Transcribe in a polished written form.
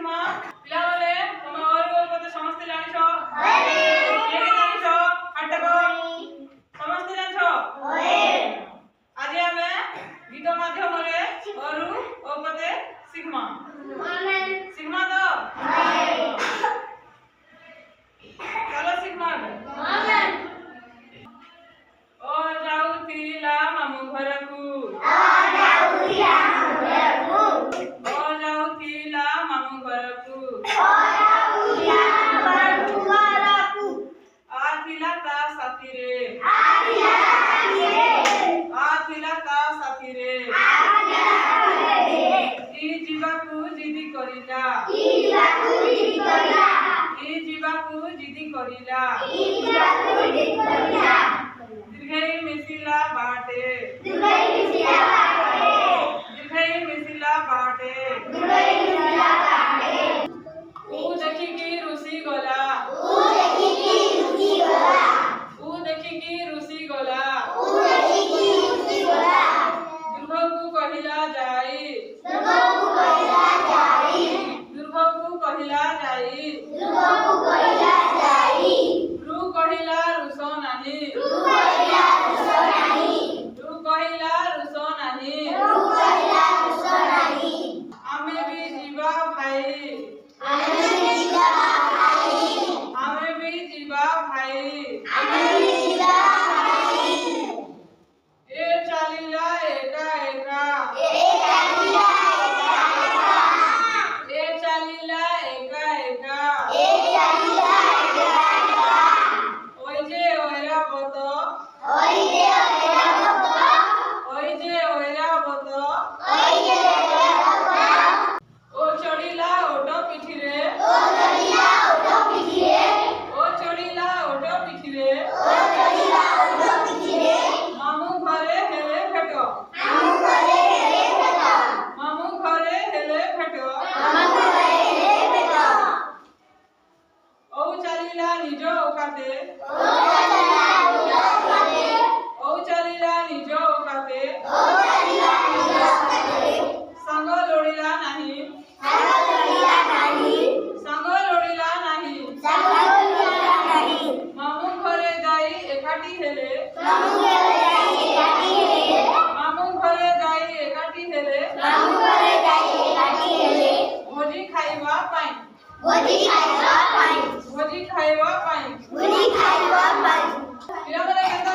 sigma पिलाबले तुम और पते समस्त जानिछो के जानिछो अटको समस्त जानिछो आज हमें गीत माध्यम रे और पते सिग्मा सिग्मा तो चलो सिग्मा ओ जाउतिला मामू घरकू दीर्घई मिसिला बाटे ऊ देखी की रुसी गला दुर्भगु कहिला जाई रु कहिला रुसो नाही आमे भी जीवा भाई ए चालीला एका ओई जे ओइरा बत ओ चढ़ीला ओटो पिठिरे मामू घरे हेले भेटो ओ चलीला निज ओकाते संग लोड़िला नाही मामू घरे जाई एकाठी हेले भोजी खाइबा पाई पिला बोले केता